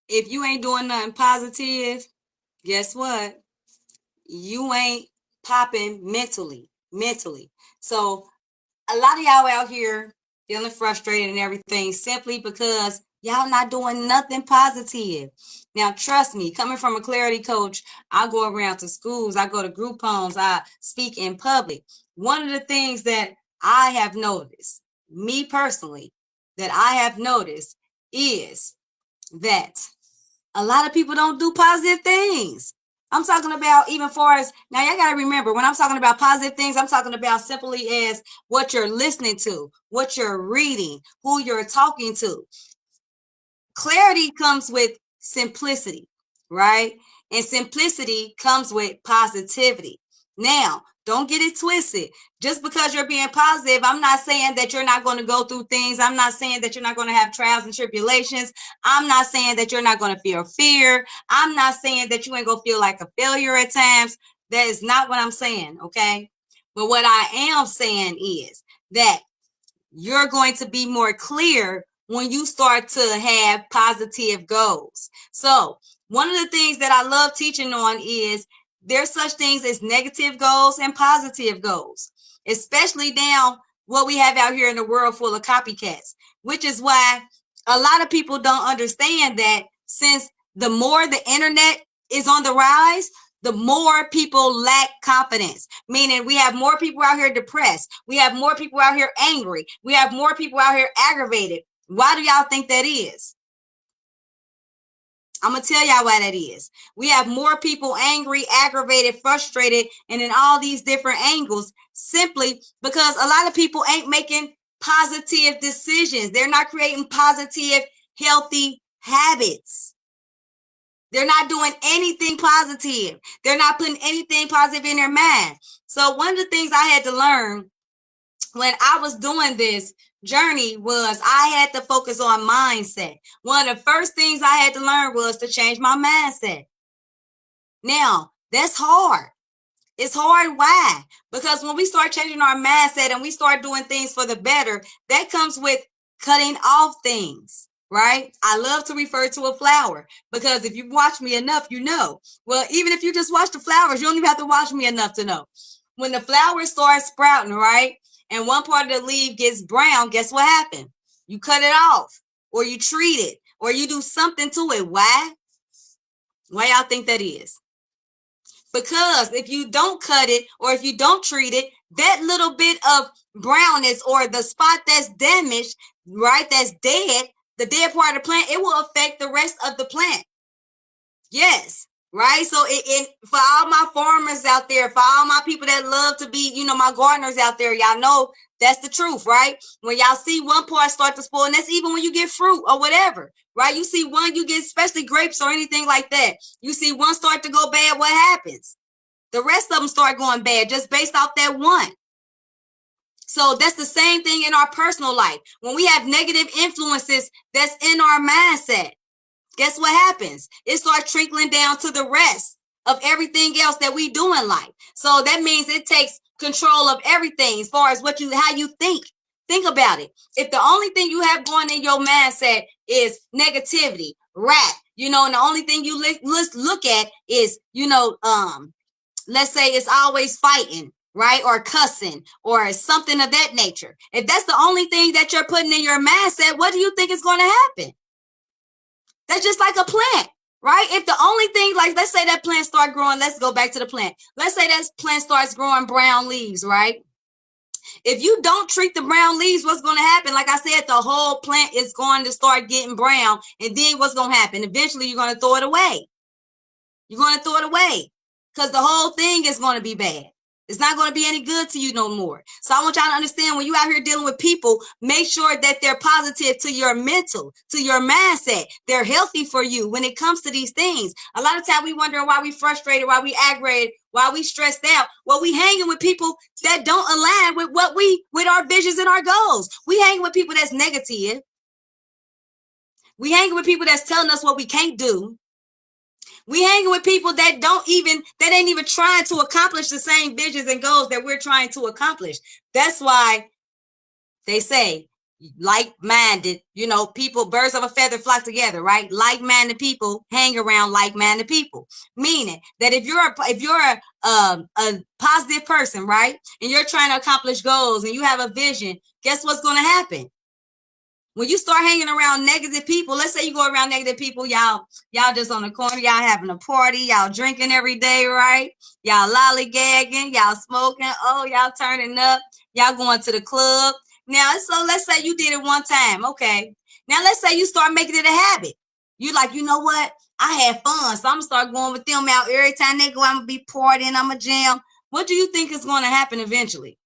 If you ain't doing nothing positive, guess what? You ain't popping mentally. Mentally. So a lot of y'all out here feeling frustrated and everything simply because y'all not doing nothing positive. Now, trust me, coming from a clarity coach, I go around to schools, I go to group homes, I speak in public. One of the things that I have noticed, me personally, that I have noticed is that a lot of people don't do positive things. I'm talking about even far as now, y'all got to remember when I'm talking about positive things, I'm talking about simply as what you're listening to, what you're reading, who you're talking to. Clarity comes with simplicity, right? And simplicity comes with positivity. Now, don't get it twisted. Just because you're being positive, I'm not saying that you're not going to go through things. I'm not saying that you're not going to have trials and tribulations. I'm not saying that you're not going to feel fear. I'm not saying that you ain't going to feel like a failure at times. That is not what I'm saying, okay? But what I am saying is that you're going to be more clear when you start to have positive goals. So one of the things that I love teaching on is there's such things as negative goals and positive goals, especially now what we have out here in the world full of copycats, which is why a lot of people don't understand that since the more the internet is on the rise, the more people lack confidence, meaning we have more people out here depressed. We have more people out here angry. We have more people out here aggravated. Why do y'all think that is? I'm going to tell y'all why that is. We have more people angry, aggravated, frustrated, and in all these different angles simply because a lot of people ain't making positive decisions. They're not creating positive, healthy habits. They're not doing anything positive. They're not putting anything positive in their mind. So one of the things I had to learn when I was doing this journey was I had to focus on mindset. One of the first things I had to learn was to change my mindset. Now, that's hard. It's hard. Why? Because when we start changing our mindset and we start doing things for the better, that comes with cutting off things. Right? I love to refer to a flower because if you watch me enough, you know. Well, even if you just watch the flowers, you don't even have to watch me enough to know. When the flowers start sprouting, right, and one part of the leaf gets brown, guess what happened? You cut it off, or you treat it, or you do something to it. Why? Why y'all think that is? Because if you don't cut it or if you don't treat it, that little bit of brownness or the spot that's damaged, right, that's dead, the dead part of the plant, it will affect the rest of the plant. Yes, right? So for all my farmers out there, for all my people that love to be, my gardeners out there, y'all know that's the truth, right? When y'all see one part start to spoil, and that's even when you get fruit or whatever, right? You see one, you get especially grapes or anything like that. You see one start to go bad, what happens? The rest of them start going bad just based off that one. So that's the same thing in our personal life. When we have negative influences that's in our mindset, guess what happens? It starts trickling down to the rest of everything else that we do in life. So that means it takes control of everything as far as how you think. Think about it. If the only thing you have going in your mindset is negativity, rap, and the only thing you look at is, let's say it's always fighting, right? Or cussing or something of that nature. If that's the only thing that you're putting in your mindset, what do you think is going to happen? That's just like a plant, right? If the only thing, like, let's say that plant start growing, let's go back to the plant. Let's say that plant starts growing brown leaves, right? If you don't treat the brown leaves, what's going to happen? Like I said, the whole plant is going to start getting brown. And then what's going to happen? Eventually, you're going to throw it away. You're going to throw it away because the whole thing is going to be bad. It's not going to be any good to you no more. So I want y'all to understand when you out here dealing with people, make sure that they're positive to your mental, to your mindset. They're healthy for you when it comes to these things. A lot of time we wondering why we frustrated, why we aggravated, why we stressed out. Well, we hanging with people that don't align with our visions and our goals. We hanging with people that's negative. We hanging with people that's telling us what we can't do. We hanging with people that ain't even trying to accomplish the same visions and goals that we're trying to accomplish. That's why they say like-minded, people, birds of a feather flock together, right? Like-minded people hang around like-minded people. Meaning that if you're a positive person, right, and you're trying to accomplish goals and you have a vision, guess what's going to happen? When you start hanging around negative people, let's say you go around negative people, y'all just on the corner, y'all having a party, y'all drinking every day, right? Y'all lollygagging, y'all smoking, y'all turning up, y'all going to the club. Now, so let's say you did it one time, okay. Now, let's say you start making it a habit. You like, you know what? I had fun, so I'm gonna start going with them out every time they go. I'm gonna be partying, I'm gonna jam. What do you think is going to happen eventually?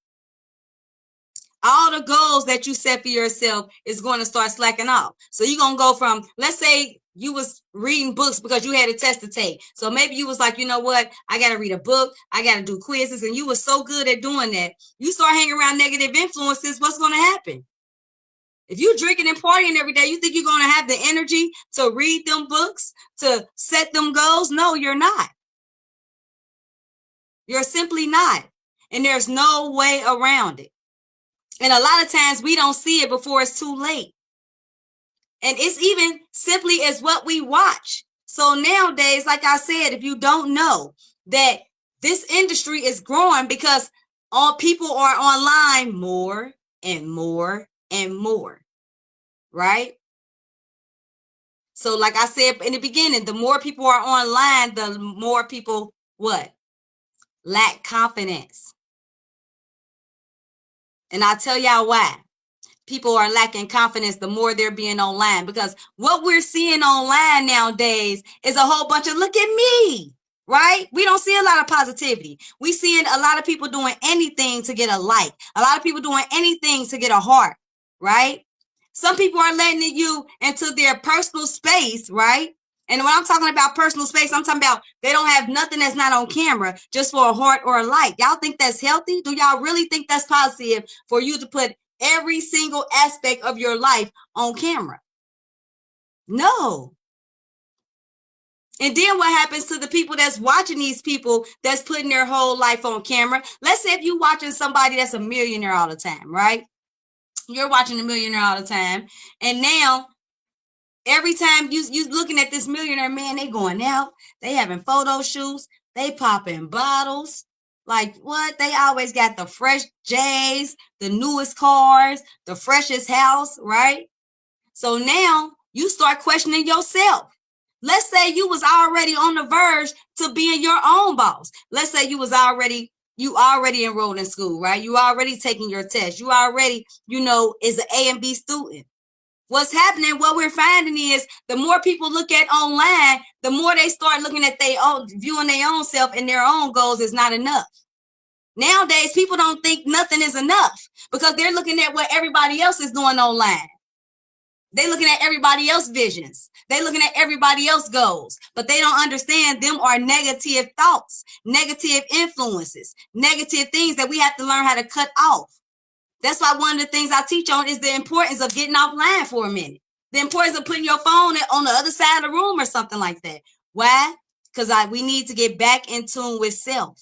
All the goals that you set for yourself is going to start slacking off. So you're going to go from, let's say you was reading books because you had a test to take. So maybe you was like, you know what? I got to read a book. I got to do quizzes. And you were so good at doing that. You start hanging around negative influences. What's going to happen? If you're drinking and partying every day, you think you're going to have the energy to read them books, to set them goals? No, you're not. You're simply not. And there's no way around it. And a lot of times we don't see it before it's too late. And it's even simply as what we watch. So nowadays, like I said, if you don't know that this industry is growing because all people are online more and more and more, right? So like I said in the beginning, the more people are online, the more people what? Lack confidence. And I'll tell y'all why. People are lacking confidence the more they're being online, because what we're seeing online nowadays is a whole bunch of look at me, right? We don't see a lot of positivity. We seeing a lot of people doing anything to get a like, a lot of people doing anything to get a heart, right? Some people are letting you into their personal space, right? And when I'm talking about personal space, I'm talking about they don't have nothing that's not on camera just for a heart or a like. Y'all think that's healthy? Do y'all really think that's positive for you to put every single aspect of your life on camera? No. And then what happens to the people that's watching these people that's putting their whole life on camera? Let's say if you're watching somebody that's a millionaire all the time, right? You're watching a millionaire all the time. And now every time you looking at this millionaire, man, they going out, they having photo shoots, they popping bottles. Like what? They always got the fresh J's, the newest cars, the freshest house, right? So now you start questioning yourself. Let's say you was already on the verge to being your own boss. Let's say you already enrolled in school, right? You already taking your test. You already, is an A and B student. What's happening, what we're finding is the more people look at online, the more they start looking at their own, viewing their own self and their own goals is not enough. Nowadays, people don't think nothing is enough because they're looking at what everybody else is doing online. They're looking at everybody else's visions. They're looking at everybody else's goals, but they don't understand them are negative thoughts, negative influences, negative things that we have to learn how to cut off. That's why one of the things I teach on is the importance of getting offline for a minute. The importance of putting your phone on the other side of the room or something like that. Why? Because we need to get back in tune with self.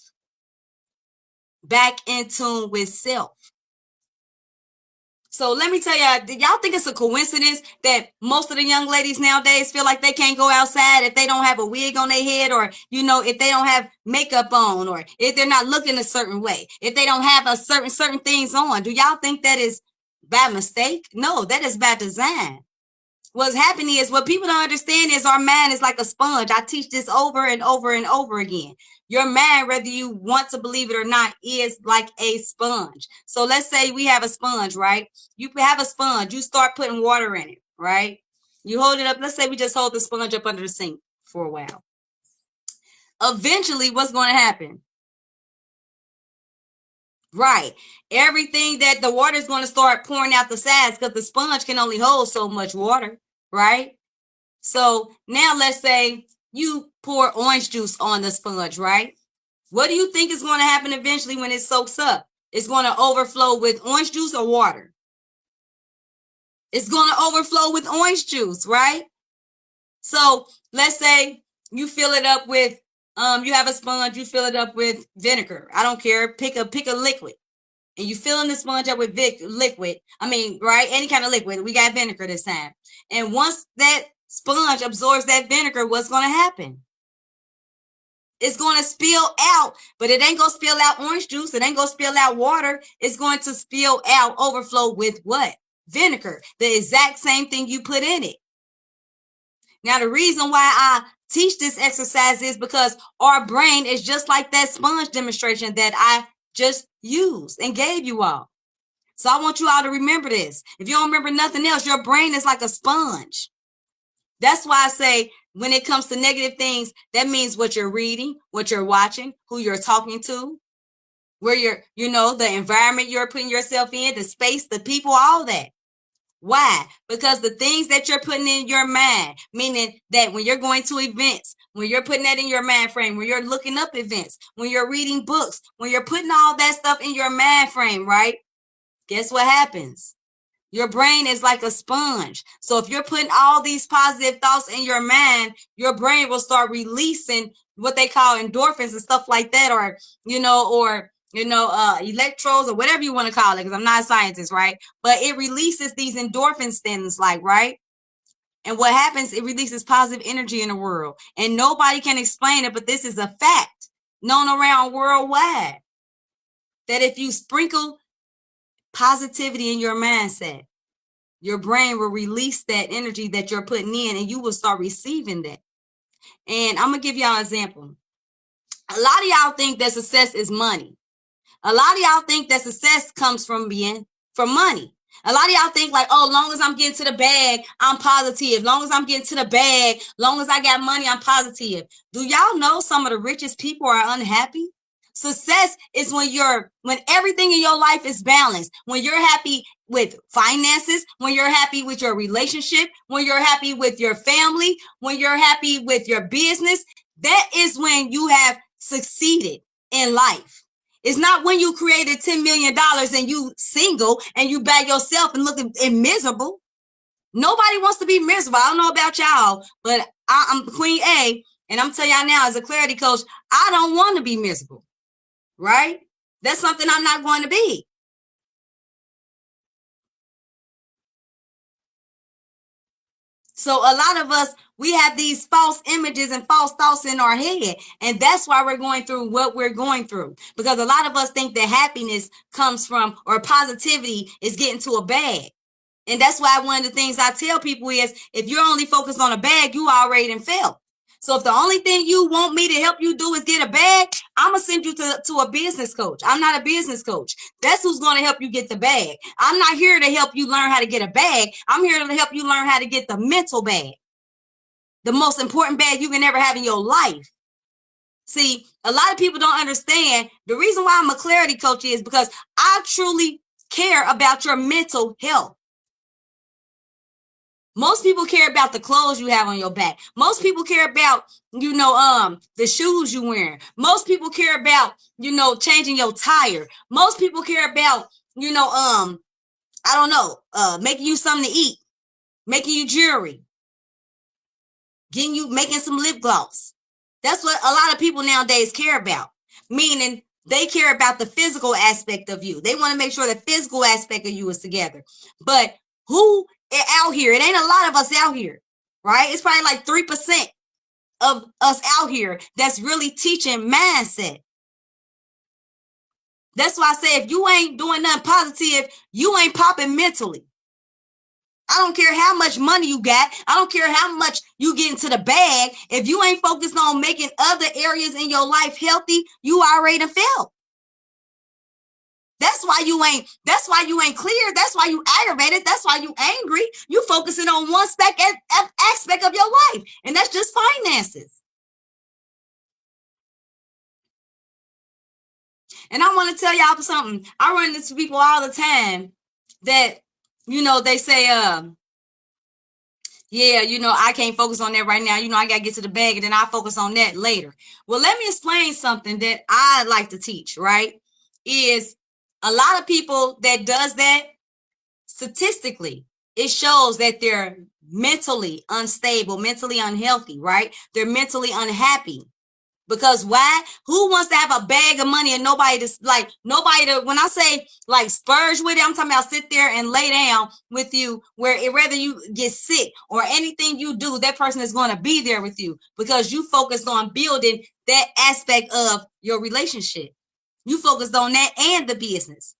Back in tune with self. So let me tell y'all, do y'all think it's a coincidence that most of the young ladies nowadays feel like they can't go outside if they don't have a wig on their head, or, if they don't have makeup on, or if they're not looking a certain way, if they don't have a certain things on? Do y'all think that is by mistake? No, that is by design. What's happening is, what people don't understand is our mind is like a sponge. I teach this over and over and over again. Your mind, whether you want to believe it or not, is like a sponge. So let's say we have a sponge, right? You have a sponge. You start putting water in it, right? You hold it up. Let's say we just hold the sponge up under the sink for a while. Eventually, what's going to happen? Right. Everything that the water is going to start pouring out the sides, because the sponge can only hold so much water, right? So now let's say you pour orange juice on the sponge, right? What do you think is going to happen eventually when it soaks up? It's going to overflow with orange juice or water? It's going to overflow with orange juice, right? So let's say you fill it up with, you have a sponge, you fill it up with vinegar. I don't care. Pick a liquid. and you filling the sponge up with liquid. I mean, right? Any kind of liquid. We got vinegar this time. And once that sponge absorbs that vinegar, what's going to happen? It's going to spill out, but it ain't going to spill out orange juice. It ain't going to spill out water. It's going to spill out, overflow with what? Vinegar. The exact same thing you put in it. Now, the reason why I teach this exercise is because our brain is just like that sponge demonstration that I just used and gave you all. So I want you all to remember this. If you don't remember nothing else, your brain is like a sponge. That's why I say when it comes to negative things, that means what you're reading, what you're watching, who you're talking to, where you're, the environment you're putting yourself in, the space, the people, all that. Why? Because the things that you're putting in your mind, meaning that when you're going to events, when you're putting that in your mind frame, when you're looking up events, when you're reading books, when you're putting all that stuff in your mind frame, right? Guess what happens? Your brain is like a sponge. So if you're putting all these positive thoughts in your mind, your brain will start releasing what they call endorphins and stuff like that, or electrodes or whatever you want to call it, because I'm not a scientist, right? But it releases these endorphins things, like, right? And what happens, it releases positive energy in the world. And nobody can explain it, but this is a fact known around worldwide, that if you sprinkle positivity in your mindset, your brain will release that energy that you're putting in, and you will start receiving that. And I'm going to give y'all an example. A lot of y'all think that success is money. A lot of y'all think that success comes from money. A lot of y'all think like, oh, long as I'm getting to the bag, I'm positive. Long as I'm getting to the bag, long as I got money, I'm positive. Do y'all know some of the richest people are unhappy? Success is when everything in your life is balanced, when you're happy with finances, when you're happy with your relationship, when you're happy with your family, when you're happy with your business. That is when you have succeeded in life. It's not when you created $10 million and you single and you by yourself and looking miserable. Nobody wants to be miserable. I don't know about y'all, but I'm Queen A, and I'm telling y'all now, as a clarity coach, I don't want to be miserable, right? That's something I'm not going to be. So a lot of us, we have these false images and false thoughts in our head. And that's why we're going through what we're going through. Because a lot of us think that happiness comes from, or positivity is getting to a bag. And that's why one of the things I tell people is, if you're only focused on a bag, you already done failed. So if the only thing you want me to help you do is get a bag, I'm going to send you to a business coach. I'm not a business coach. That's who's going to help you get the bag. I'm not here to help you learn how to get a bag. I'm here to help you learn how to get the mental bag. The most important bag you can ever have in your life. See, a lot of people don't understand. The reason why I'm a clarity coach is because I truly care about your mental health. Most people care about the clothes you have on your back. Most people care about, the shoes you wearing. Most people care about, changing your tire. Most people care about, making you something to eat, making you jewelry, making some lip gloss. That's what a lot of people nowadays care about. Meaning they care about the physical aspect of you. They want to make sure the physical aspect of you is together. But who out here? It ain't a lot of us out here, right? It's probably like 3% of us out here that's really teaching mindset. That's why I say, if you ain't doing nothing positive, you ain't popping mentally. I don't care how much money you got. I don't care how much you get into the bag. If you ain't focused on making other areas in your life healthy, you already failed. That's why you ain't clear. That's why you aggravated. That's why you angry. You focusing on one aspect of your life, and that's just finances. And I want to tell y'all something. I run into people all the time that, they say, I can't focus on that right now. I got to get to the bag, and then I'll focus on that later. Well, let me explain something that I like to teach, right? Is a lot of people that does that, statistically, it shows that they're mentally unstable, mentally unhealthy, right? They're mentally unhappy. Because why? Who wants to have a bag of money and nobody to, like, nobody to, when I say like spurge with it, I'm talking about sit there and lay down with you, where whether you get sick or anything you do, that person is going to be there with you because you focused on building that aspect of your relationship. You focused on that and the business.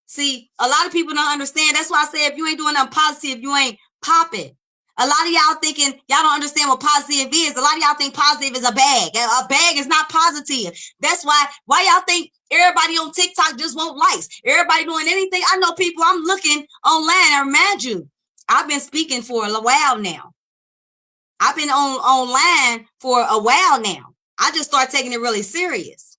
See, a lot of people don't understand. That's why I say if you ain't doing nothing positive, you ain't popping. A lot of y'all thinking y'all don't understand what positive is. A lot of y'all think positive is a bag. A bag is not positive. That's why y'all think everybody on TikTok just want likes. Everybody doing anything. I know people, I'm looking online. I remind you, I've been speaking for a while now. I've been online for a while now. I just started taking it really serious.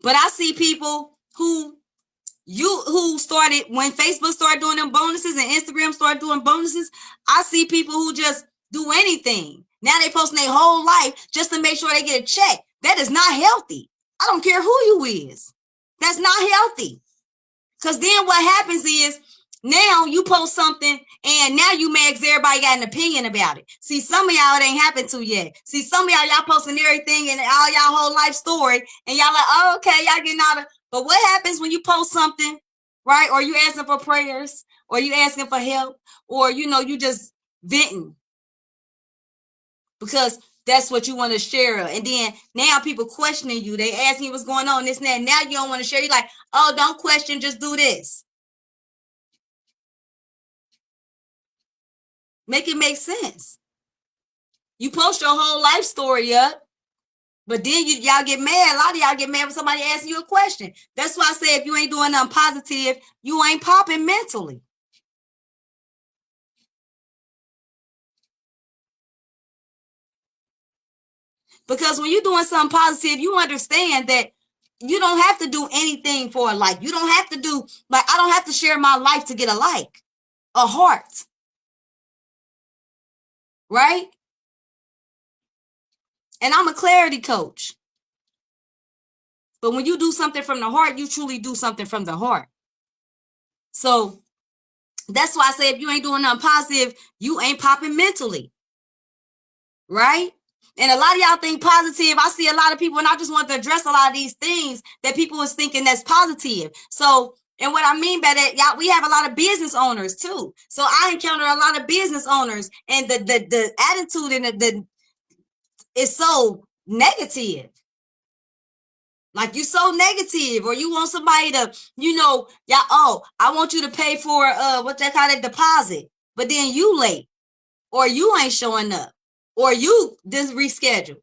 But I see people who started when Facebook started doing them bonuses and Instagram started doing bonuses. I see people who just do anything. Now they posting their whole life just to make sure they get a check. That is not healthy. I don't care who you is. That's not healthy. Because then what happens is now you post something and now you mad because everybody got an opinion about it. See, some of y'all it ain't happened to yet. See, some of y'all posting everything and all y'all whole life story and y'all like, oh, okay, y'all getting out of. But what happens when you post something, right? Or you asking for prayers, or you asking for help, or you just venting because that's what you want to share. And then now people questioning you. They asking you what's going on, this and that. Now you don't want to share. You're like, oh, don't question, just do this. Make it make sense. You post your whole life story up, but then y'all get mad. A lot of y'all get mad when somebody asks you a question. That's why I say if you ain't doing nothing positive, you ain't popping mentally. Because when you're doing something positive, you understand that you don't have to do anything for a like. You don't have to do, like, I don't have to share my life to get a like, a heart. Right? And I'm a clarity coach. But when you do something from the heart, you truly do something from the heart. So that's why I say if you ain't doing nothing positive, you ain't popping mentally. Right? And a lot of y'all think positive. I see a lot of people, and I just want to address a lot of these things that people is thinking that's positive. So, and what I mean by that, y'all, we have a lot of business owners too. So I encounter a lot of business owners, and the attitude and the is so negative. Like, you so negative, or you want somebody to, y'all, oh, I want you to pay for what they call it, deposit, but then you late, or you ain't showing up, or you just reschedule.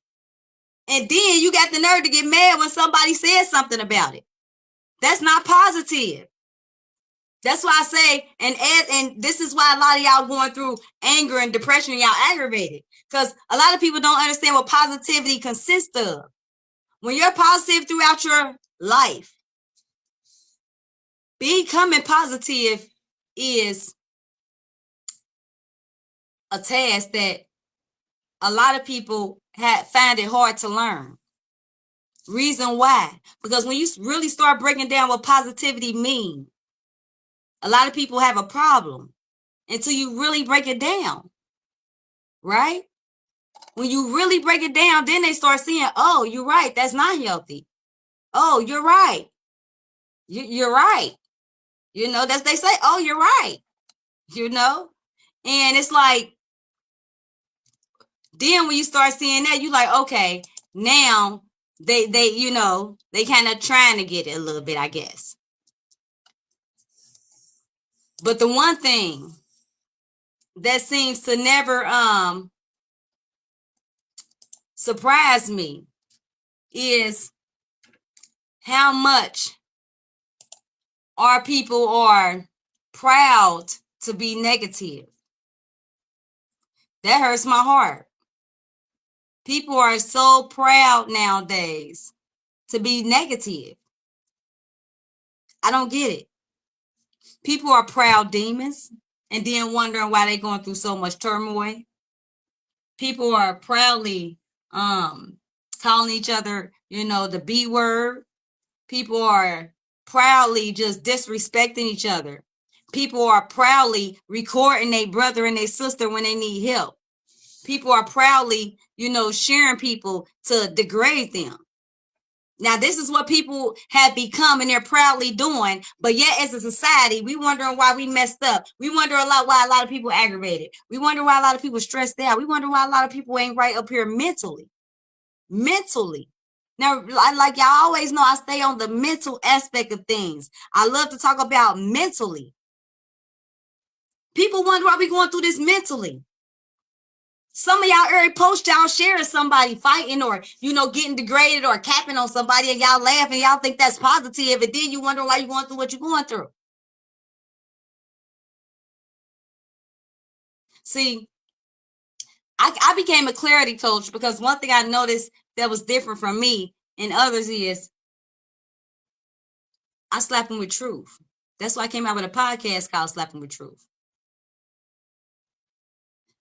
And then you got the nerve to get mad when somebody says something about it. That's not positive. That's why I say, and this is why a lot of y'all going through anger and depression and y'all aggravated. Because a lot of people don't understand what positivity consists of. When you're positive throughout your life, becoming positive is a task that a lot of people find it hard to learn. Reason why? Because when you really start breaking down what positivity means, a lot of people have a problem until you really break it down, right? When you really break it down, then they start seeing, oh, you're right, that's not healthy. Oh, you're right. You're right. That's they say, oh, you're right. And it's like, then when you start seeing that, you like, okay, now they kind of trying to get it a little bit, I guess. But the one thing that seems to never surprise me is how much our people are proud to be negative. That hurts my heart. People are so proud nowadays to be negative. I don't get it. People are proud demons and then wondering why they're going through so much turmoil. People are proudly calling each other, the B word. People are proudly just disrespecting each other. People are proudly recording their brother and their sister when they need help. people are proudly, sharing people to degrade them. Now, this is what people have become and they're proudly doing. But yet, as a society, we wondering why we messed up. We wonder why a lot of people aggravated. We wonder why a lot of people stressed out. We wonder why a lot of people ain't right up here mentally. Now, like y'all always know, I stay on the mental aspect of things. I love to talk about mentally. People wonder why we going through this mentally. Some of y'all every post y'all sharing somebody fighting or, getting degraded or capping on somebody and y'all laughing. Y'all think that's positive. And then you wonder why you're going through what you're going through. See, I became a clarity coach because one thing I noticed that was different from me and others is I slap them with truth. That's why I came out with a podcast called Slapping with Truth.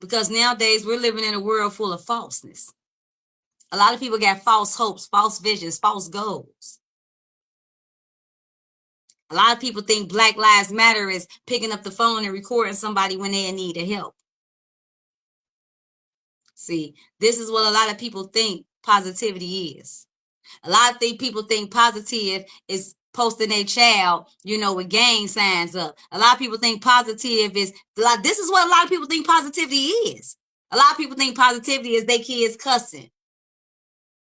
Because nowadays we're living in a world full of falseness. A lot of people got false hopes, false visions, false goals. A lot of people think Black Lives Matter is picking up the phone and recording somebody when they in need of help. See, this is what a lot of people think positivity is. A lot of people think positive is posting their child, with gang signs up. A lot of people think positive is, this is what a lot of people think positivity is. A lot of people think positivity is their kids cussing.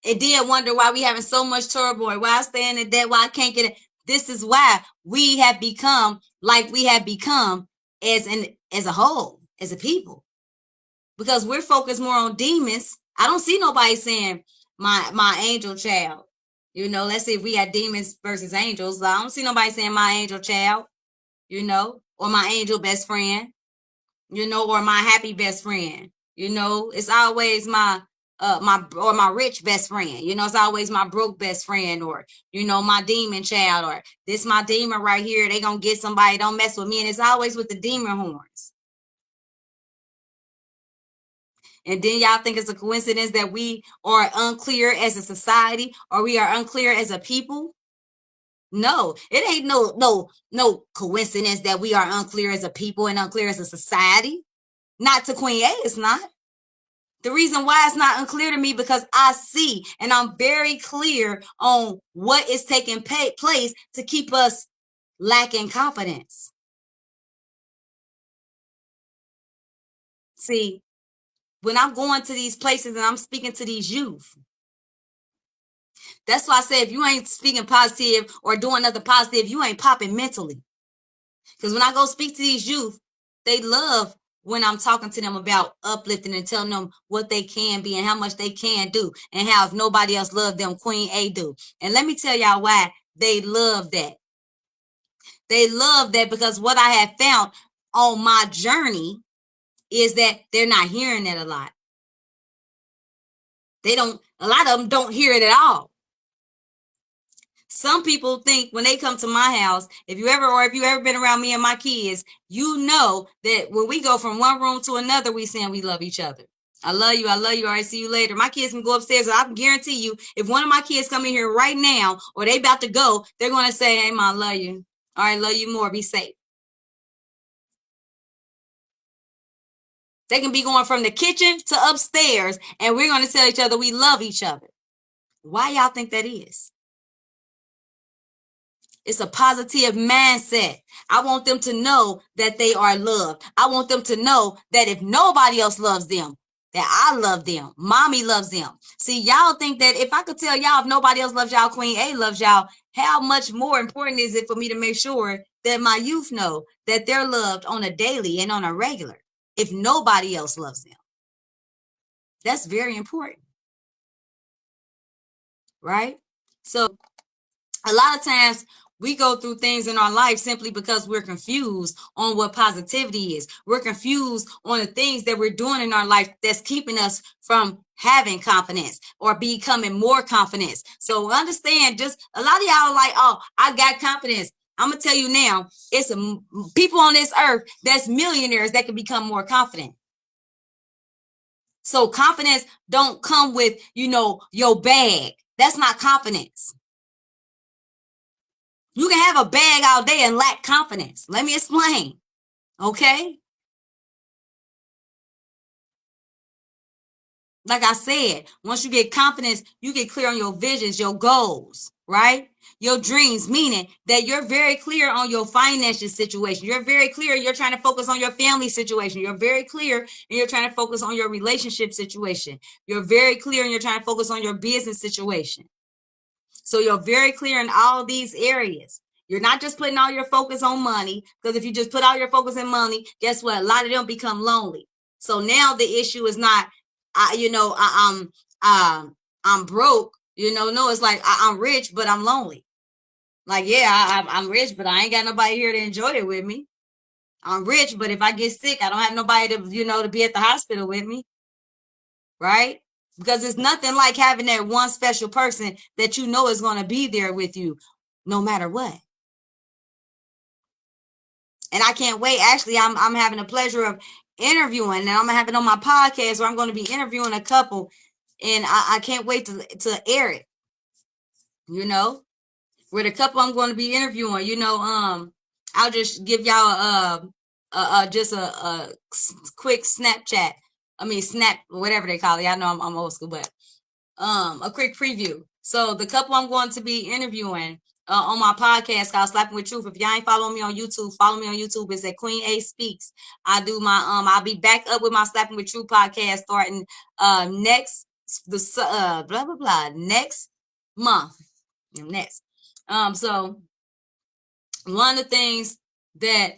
And then wonder why we having so much turmoil, why I stay in debt, why I can't get it. This is why we have become like we have become as a whole, as a people. Because we're focused more on demons. I don't see nobody saying my angel child. Let's say if we had demons versus angels. I don't see nobody saying my angel child, or my angel best friend, or my happy best friend. It's always my rich best friend. It's always my broke best friend, or my demon child, or this my demon right here. They gonna get somebody, don't mess with me. And it's always with the demon horns. And then y'all think it's a coincidence that we are unclear as a society, or we are unclear as a people? No, it ain't no coincidence that we are unclear as a people and unclear as a society. Not to Queen A, it's not. The reason why it's not unclear to me because I see and I'm very clear on what is taking place to keep us lacking confidence. See, when I'm going to these places and I'm speaking to these youth, that's why I say if you ain't speaking positive or doing nothing positive, you ain't popping mentally. Because when I go speak to these youth, they love when I'm talking to them about uplifting and telling them what they can be and how much they can do and how if nobody else loves them, Queen A do. And let me tell y'all why they love that. They love that because what I have found on my journey is that they're not hearing it a lot. A lot of them don't hear it at all. Some people think when they come to my house, if you ever been around me and my kids, you know that when we go from one room to another, we saying we love each other. I love you. All right, see you later. My kids can go upstairs. And I can guarantee you, if one of my kids come in here right now or they about to go, they're going to say, hey, Ma, I love you. All right, love you more. Be safe. They can be going from the kitchen to upstairs, and we're going to tell each other we love each other. Why y'all think that is? It's a positive mindset. I want them to know that they are loved. I want them to know that if nobody else loves them, that I love them. Mommy loves them. See, y'all think that if I could tell y'all if nobody else loves y'all, Queen A loves y'all, how much more important is it for me to make sure that my youth know that they're loved on a daily and on a regular if nobody else loves them? That's very important, right? So a lot of times we go through things in our life simply because we're confused on what positivity is. We're confused on the things that we're doing in our life that's keeping us from having confidence or becoming more confidence. So understand, just a lot of y'all are like, oh, I got confidence. I'm going to tell you now, it's people on this earth that's millionaires that can become more confident. So confidence don't come with, your bag. That's not confidence. You can have a bag all day and lack confidence. Let me explain. Okay? Like I said, once you get confidence, you get clear on your visions, your goals, right? Your dreams, meaning that you're very clear on your financial situation. You're very clear. You're trying to focus on your family situation. You're very clear and you're trying to focus on your relationship situation. You're very clear and you're trying to focus on your business situation. So you're very clear in all these areas. You're not just putting all your focus on money, because if you just put all your focus on money, guess what? A lot of them become lonely. So now the issue is not, I'm broke. No, it's like I'm rich, but I'm lonely. Like, yeah, I'm rich, but I ain't got nobody here to enjoy it with me. I'm rich, but if I get sick, I don't have nobody to be at the hospital with me, right? Because it's nothing like having that one special person that you know is going to be there with you no matter what. And I can't wait. Actually, I'm having the pleasure of interviewing, and I'm having on my podcast where I'm going to be interviewing a couple, and I can't wait to air it. Where the couple I'm going to be interviewing, I'll just give y'all just a quick Snapchat. I mean, Snap, whatever they call it. I know I'm old school, but a quick preview. So the couple I'm going to be interviewing on my podcast called Slapping with Truth. If y'all ain't following me on YouTube, follow me on YouTube. It's at Queen A Speaks. I do my I'll be back up with my Slapping with Truth podcast starting next next month. Next. So one of the things that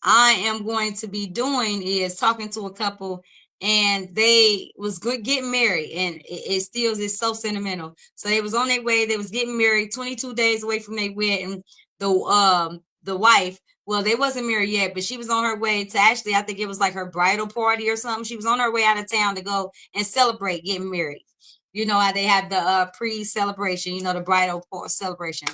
I am going to be doing is talking to a couple, and they was good getting married, and it still is so sentimental. So they was on their way, they was getting married 22 days away from their wedding. The wife, well, they wasn't married yet, but she was on her way to, actually, I think it was like her bridal party or something. She was on her way out of town to go and celebrate getting married. You know how they have the pre-celebration, the bridal celebration.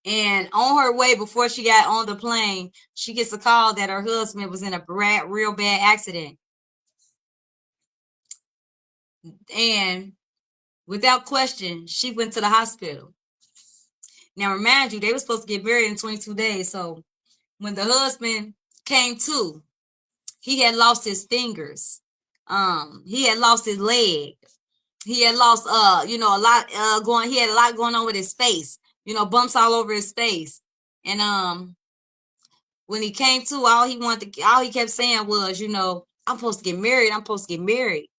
And on her way, before she got on the plane, she gets a call that her husband was in a real bad accident. And without question, she went to the hospital. Now, remind you, they were supposed to get married in 22 days. So when the husband came to, he had lost his fingers. He had lost his leg. He had lost, a lot he had a lot going on with his face, bumps all over his face. And when he came to, all he kept saying was, I'm supposed to get married. I'm supposed to get married.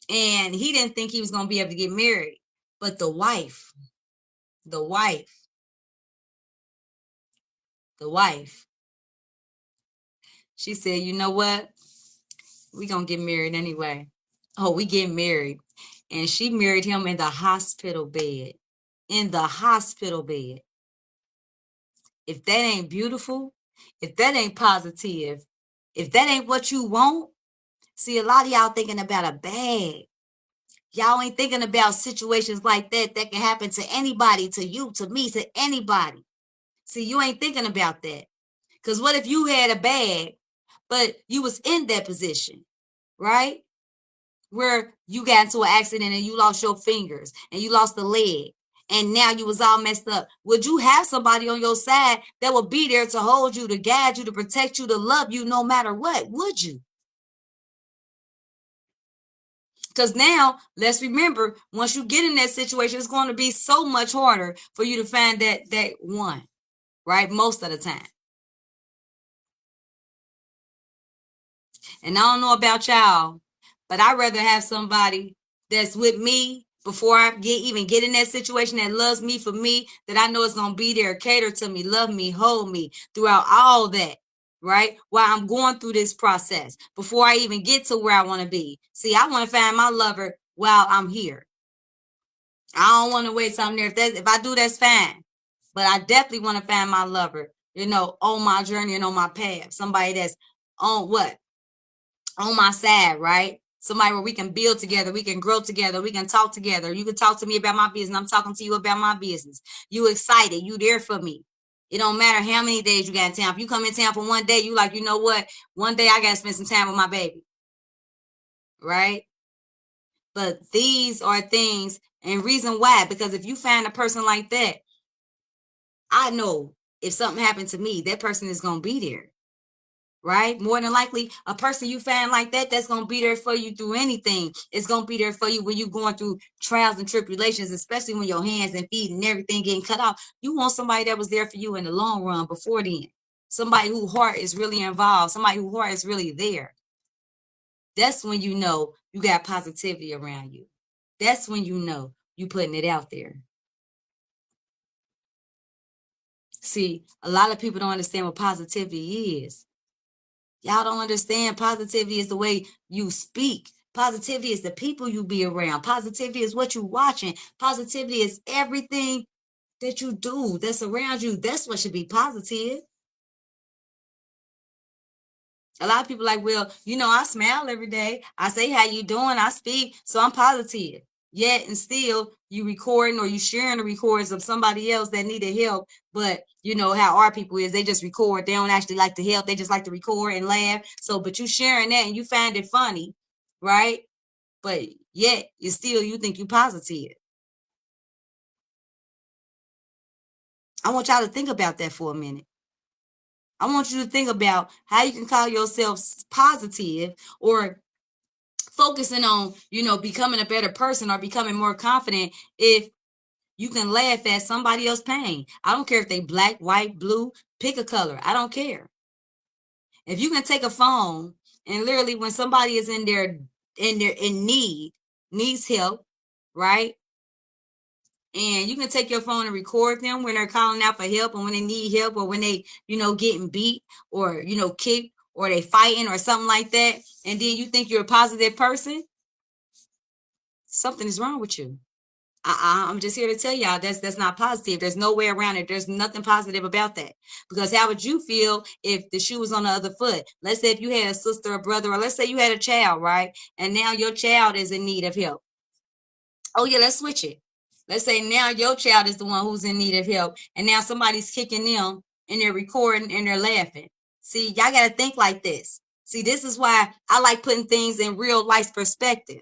And he didn't think he was going to be able to get married. But the wife, she said, you know what? We're going to get married anyway. Oh, we get married. And she married him in the hospital bed. In the hospital bed. If that ain't beautiful, if that ain't positive, if that ain't what you want, see, a lot of y'all thinking about a bag. Y'all ain't thinking about situations like that can happen to anybody, to you, to me, to anybody. See, you ain't thinking about that. Because what if you had a bag, but you was in that position, right? Where you got into an accident and you lost your fingers and you lost the leg, and now you was all messed up. Would you have somebody on your side that would be there to hold you, to guide you, to protect you, to love you no matter what? Would you? Because now, let's remember, once you get in that situation, it's going to be so much harder for you to find that one, right? Most of the time. And I don't know about y'all, but I'd rather have somebody that's with me before I even get in that situation, that loves me for me, that I know is going to be there, cater to me, love me, hold me throughout all that, right? While I'm going through this process, before I even get to where I want to be. See, I want to find my lover while I'm here. I don't want to wait till I'm there. If I do, that's fine. But I definitely want to find my lover, on my journey and on my path. Somebody that's on my side, right? Somebody where we can build together, we can grow together, we can talk together. You can talk to me about my business. I'm talking to you about my business. You excited, you there for me. It don't matter how many days you got in town. If you come in town for one day, you like, you know what? One day I got to spend some time with my baby, right? But these are things, and reason why, because if you find a person like that, I know if something happened to me, that person is going to be there. right? More than likely, a person you find like that, that's going to be there for you through anything. It's going to be there for you when you're going through trials and tribulations, especially when your hands and feet and everything getting cut off. You want somebody that was there for you in the long run before then. Somebody whose heart is really involved. Somebody whose heart is really there. That's when you know you got positivity around you. That's when you know you putting it out there. See, a lot of people don't understand what positivity is. Y'all don't understand positivity is the way you speak. Positivity is the people you be around. Positivity is what you watching. Positivity is everything that you do that's around you. That's what should be positive. A lot of people like, well, you know, I smile every day. I say how you doing. I speak. So I'm positive. Yet and still you recording or you sharing the recordings of somebody else that needed help. But you know how our people is, they just record. They don't actually like to help. They just like to record and laugh. So, but you sharing that and you find it funny, right? But yet you think you positive. I want y'all to think about that for a minute. I want you to think about how you can call yourself positive or focusing on, you know, becoming a better person or becoming more confident if you can laugh at somebody else's pain. I don't care if they black, white, blue, pick a color. I don't care. If you can take a phone and literally when somebody is in need, needs help, right? And you can take your phone and record them when they're calling out for help and when they need help or when they, you know, getting beat or, you know, kicked or they fighting or something like that. And then you think you're a positive person. Something is wrong with you. I'm just here to tell y'all that's not positive. There's no way around it. There's nothing positive about that. Because how would you feel if the shoe was on the other foot? Let's say if you had a sister or brother, or let's say you had a child, right? And now your child is in need of help. Oh yeah, let's switch it. Let's say now your child is the one who's in need of help, and now somebody's kicking them and they're recording and they're laughing. See, y'all got to think like this. See, this is why I like putting things in real life perspective,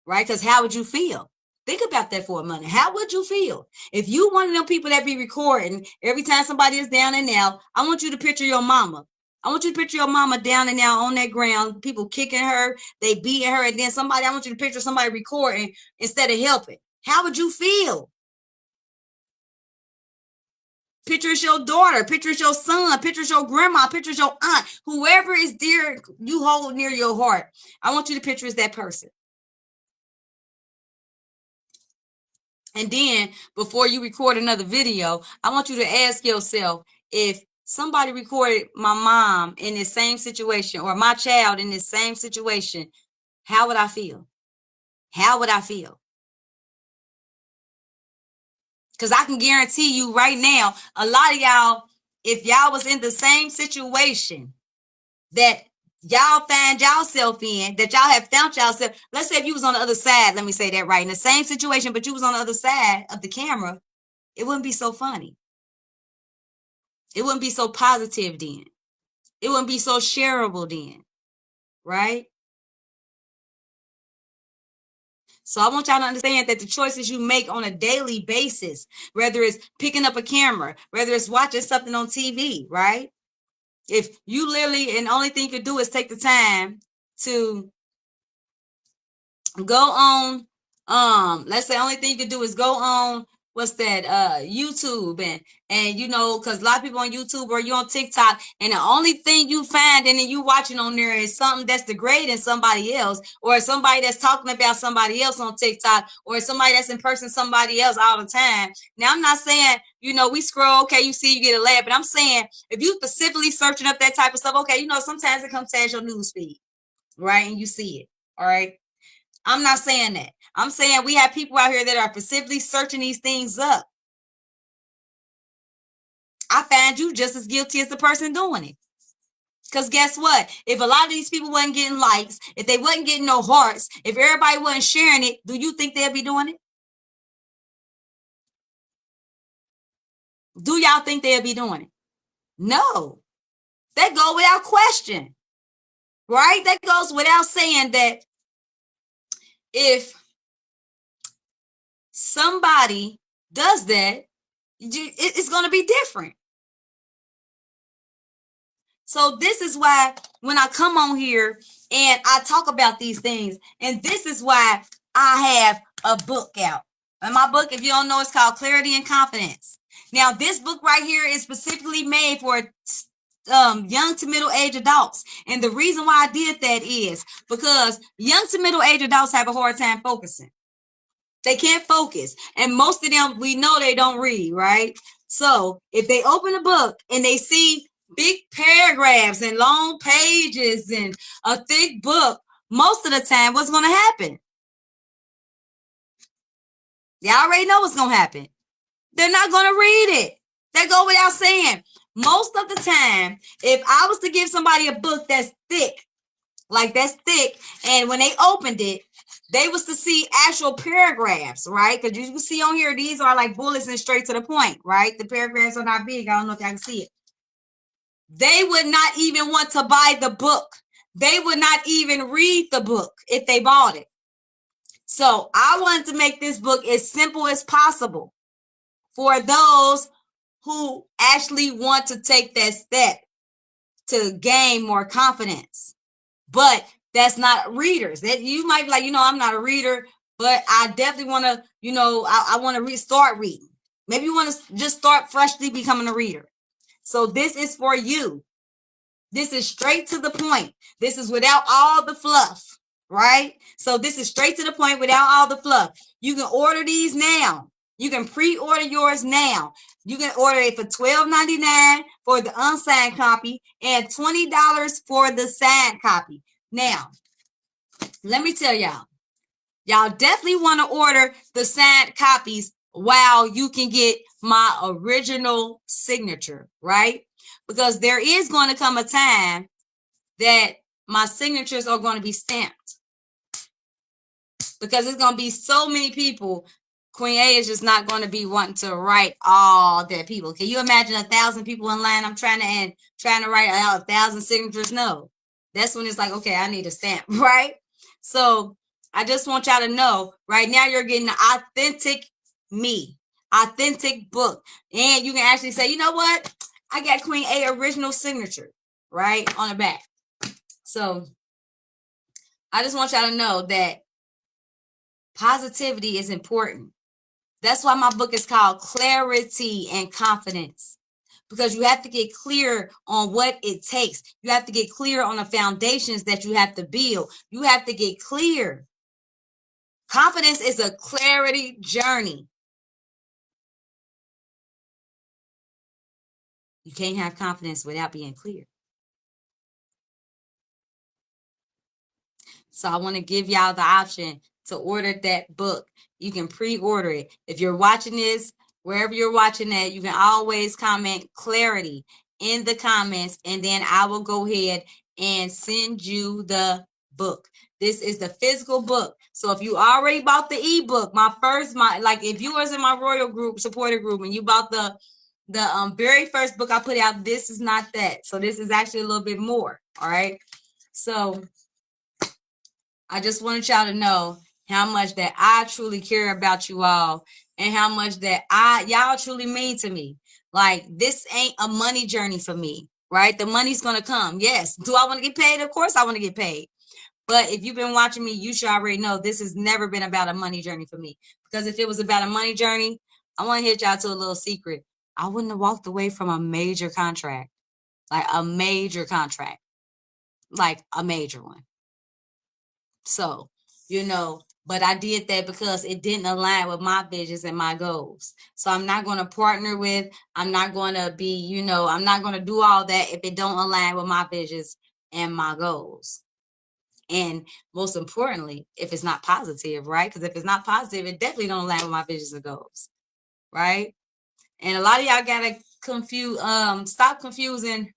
right? Because how would you feel? Think about that for a minute. How would you feel if you one of them people that be recording every time somebody is down and out? I want you to picture your mama. I want you to picture your mama down and out on that ground, people kicking her, they beating her, and then I want you to picture somebody recording instead of helping. How would you feel? Picture it's your daughter, picture it's your son, picture it's your grandma, picture it's your aunt, whoever is dear, you hold near your heart. I want you to picture it's that person. And then before you record another video, I want you to ask yourself, if somebody recorded my mom in the same situation or my child in the same situation, how would I feel? How would I feel? Because I can guarantee you right now, a lot of y'all, if y'all was in the same situation that y'all find yourself in, that y'all have found yourself, let's say if you was on the other side, let me say that right, in the same situation, but you was on the other side of the camera, it wouldn't be so funny. It wouldn't be so positive then. It wouldn't be so shareable then, right? So I want y'all to understand that the choices you make on a daily basis, whether it's picking up a camera, whether it's watching something on TV, right? If you literally, and the only thing you could do is take the time to go on, let's say only thing you could do is go on, what's that, YouTube, and you know, because a lot of people on YouTube or you on TikTok, and the only thing you find and then you watching on there is something that's degrading somebody else, or somebody that's talking about somebody else on TikTok, or somebody that's impersonating somebody else all the time. Now, I'm not saying, you know, we scroll, okay, you see, you get a laugh, but I'm saying if you specifically searching up that type of stuff, okay, you know, sometimes it comes as your news feed, right? And you see it, all right? I'm not saying that. I'm saying we have people out here that are specifically searching these things up. I find you just as guilty as the person doing it. Because guess what? If a lot of these people wasn't getting likes, if they wasn't getting no hearts, if everybody wasn't sharing it, do you think they'd be doing it? Do y'all think they'd be doing it? No. That goes without question. Right? That goes without saying that if somebody does that, it's going to be different. So this is why when I come on here and I talk about these things, and this is why I have a book out. And my book, if you don't know, it's called Clarity and Confidence. Now, this book right here is specifically made for young to middle-aged adults. And the reason why I did that is because young to middle-aged adults have a hard time focusing. They can't focus. And most of them, we know they don't read, right? So if they open a book and they see big paragraphs and long pages and a thick book, most of the time, what's going to happen? They already know what's going to happen. They're not going to read it. That go without saying. Most of the time, if I was to give somebody a book that's thick, and when they opened it, they was to see actual paragraphs, right? Because you can see on here, these are like bullets and straight to the point, right? The paragraphs are not big. I don't know if y'all can see it. They would not even want to buy the book. They would not even read the book if they bought it. So I wanted to make this book as simple as possible for those who actually want to take that step to gain more confidence. But that's not readers. That you might be like, I'm not a reader, but I definitely want to, I want to start reading. Maybe you want to just start freshly becoming a reader. So this is for you. This is straight to the point. This is without all the fluff, right? So this is straight to the point without all the fluff. You can order these now. You can pre-order yours now. You can order it for $12.99 for the unsigned copy and $20 for the signed copy. Now, let me tell y'all definitely want to order the signed copies while you can get my original signature, right? Because there is going to come a time that my signatures are going to be stamped. Because it's going to be so many people. Queen A is just not going to be wanting to write all that people. Can you imagine 1,000 people in line? I'm trying to write out 1,000 signatures. No, that's when it's like, okay, I need a stamp, right? So I just want y'all to know right now you're getting the authentic me, authentic book. And you can actually say, you know what? I got Queen A original signature, right? On the back. So I just want y'all to know that positivity is important. That's why my book is called Clarity and Confidence, because you have to get clear on what it takes. You have to get clear on the foundations that you have to build. You have to get clear. Confidence is a clarity journey. You can't have confidence without being clear. So I want to give y'all the option to order that book. You can pre-order it. If you're watching this, wherever you're watching that, you can always comment clarity in the comments, and then I will go ahead and send you the book. This is the physical book. So if you already bought the ebook, if you was in my royal group, supporter group, and you bought the very first book I put out, this is not that. So this is actually a little bit more. All right. So I just wanted y'all to know how much that I truly care about you all, and how much that y'all truly mean to me. Like, this ain't a money journey for me, right? The money's going to come. Yes. Do I want to get paid? Of course I want to get paid. But if you've been watching me, you should already know this has never been about a money journey for me. Because if it was about a money journey, I want to hit y'all to a little secret. I wouldn't have walked away from a major contract, like a major contract, like a major one. So, but I did that because it didn't align with my visions and my goals. So I'm not going to partner with, I'm not going to be, I'm not going to do all that if it don't align with my visions and my goals. And most importantly, if it's not positive, right? Because if it's not positive, it definitely don't align with my visions and goals, right? And a lot of y'all got to stop confusing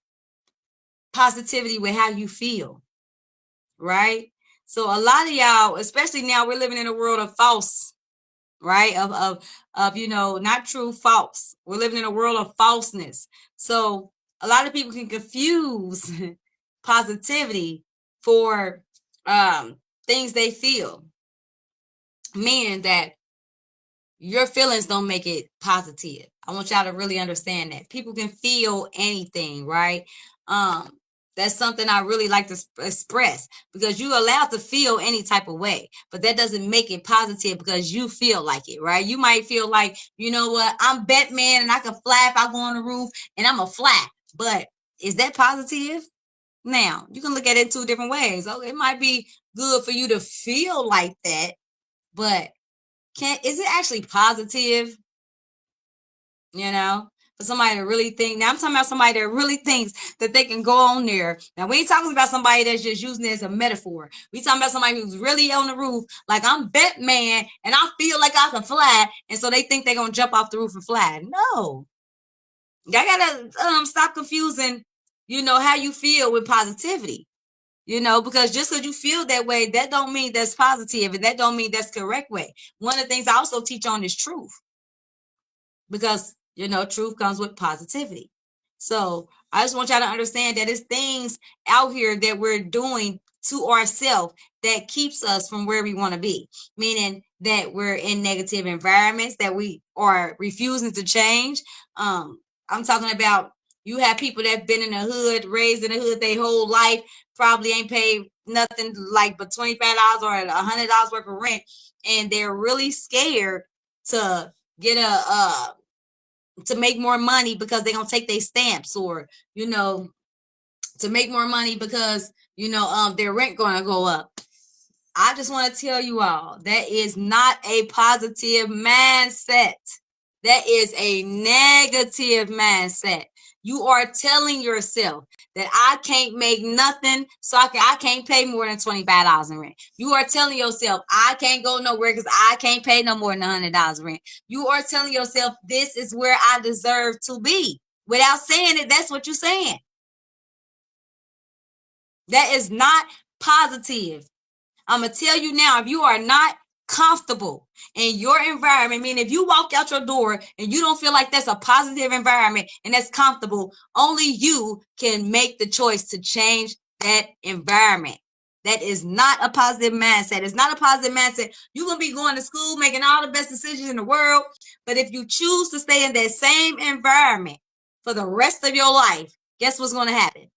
positivity with how you feel, right? So a lot of y'all, especially now, we're living in a world of false, right? Of not true, false. We're living in a world of falseness. So a lot of people can confuse positivity for things they feel, meaning that your feelings don't make it positive. I want y'all to really understand that people can feel anything, right? That's something I really like to express, because you're allowed to feel any type of way, but that doesn't make it positive because you feel like it, right? You might feel like, you know what, I'm Batman and I can fly if I go on the roof and I'm a fly. But is that positive? Now, you can look at it 2 different ways. Oh, it might be good for you to feel like that, but is it actually positive? You know, for somebody to really think. Now I'm talking about somebody that really thinks that they can go on there. Now we ain't talking about somebody that's just using it as a metaphor. We talking about somebody who's really on the roof, like I'm Batman and I feel like I can fly, and so they think they're gonna jump off the roof and fly. No, y'all gotta stop confusing, how you feel with positivity. Because just because you feel that way, that don't mean that's positive, and that don't mean that's correct way. One of the things I also teach on is truth, because truth comes with positivity. So I just want y'all to understand that it's things out here that we're doing to ourselves that keeps us from where we want to be, meaning that we're in negative environments that we are refusing to change. I'm talking about, you have people that been in the hood, raised in the hood their whole life, probably ain't paid nothing like but $25 or $100 worth of rent, and they're really scared to get to make more money because they're gonna take their stamps, or to make more money because their rent gonna go up. I just want to tell you all, that is not a positive mindset. That is a negative mindset. You are telling yourself that I can't make nothing, so I can't pay more than $25 in rent. You are telling yourself I can't go nowhere because I can't pay no more than $100 rent. You are telling yourself this is where I deserve to be. Without saying it, that's what you're saying. That is not positive. I'm going to tell you now, if you are not comfortable in your environment, meaning if you walk out your door and you don't feel like that's a positive environment and that's comfortable, only you can make the choice to change that environment. That is not a positive mindset. It's not a positive mindset. You're going to be going to school, making all the best decisions in the world. But if you choose to stay in that same environment for the rest of your life, guess what's going to happen?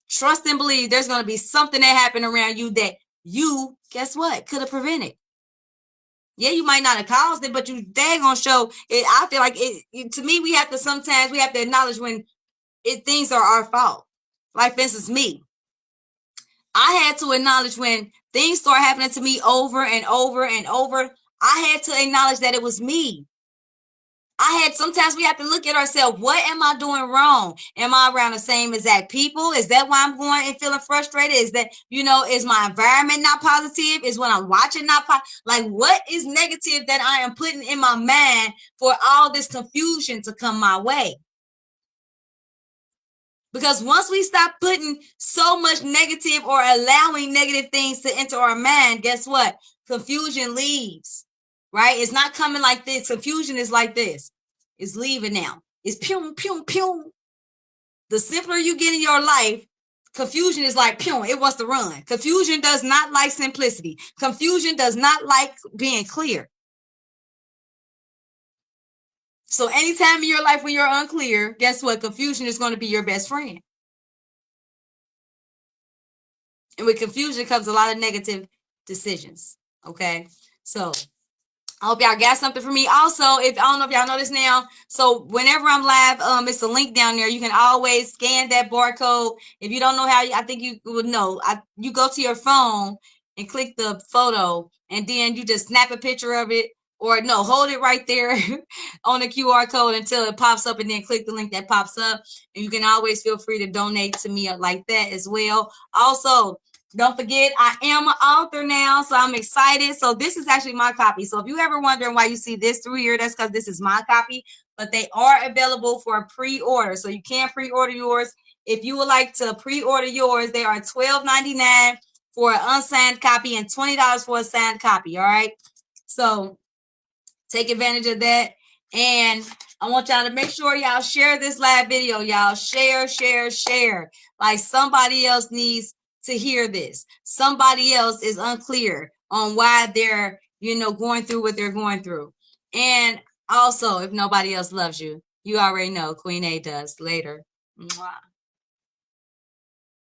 Trust and believe there's going to be something that happened around you that you, guess what, could have prevented. Yeah, you might not have caused it, but you daggone show it. I feel like to me, we have to acknowledge when things are our fault. Like, for instance, me. I had to acknowledge when things start happening to me over and over and over. I had to acknowledge that it was me. Sometimes we have to look at ourselves. What am I doing wrong? Am I around the same exact people? Is that why I'm going and feeling frustrated? Is that, is my environment not positive? Is what I'm watching not positive? Like, what is negative that I am putting in my mind for all this confusion to come my way? Because once we stop putting so much negative or allowing negative things to enter our mind, guess what? Confusion leaves, right? It's not coming like this. Confusion is like this. It's leaving now. It's pew, pew, pew. The simpler you get in your life, confusion is like pew. It wants to run. Confusion does not like simplicity. Confusion does not like being clear. So anytime in your life when you're unclear, guess what? Confusion is going to be your best friend. And with confusion comes a lot of negative decisions. Okay. So I hope y'all got something for me. Also, if I don't know if y'all know this now, so whenever I'm live, it's a link down there. You can always scan that barcode. If you don't know how, I think you would know. You go to your phone and click the photo, and then you just snap a picture of it, or no, hold it right there on the QR code until it pops up, and then click the link that pops up. And you can always feel free to donate to me like that as well. Also, don't forget, I am an author now, so I'm excited. So this is actually my copy. So if you ever wondering why you see this through here, that's because this is my copy. But they are available for pre-order. So you can pre-order yours. If you would like to pre-order yours, they are $12.99 for an unsigned copy and $20 for a signed copy. All right. So take advantage of that. And I want y'all to make sure y'all share this live video. Y'all share. Like, somebody else needs to hear this. Somebody else is unclear on why they're, going through what they're going through. And also, if nobody else loves you, you already know Queen A does. Later. Mwah.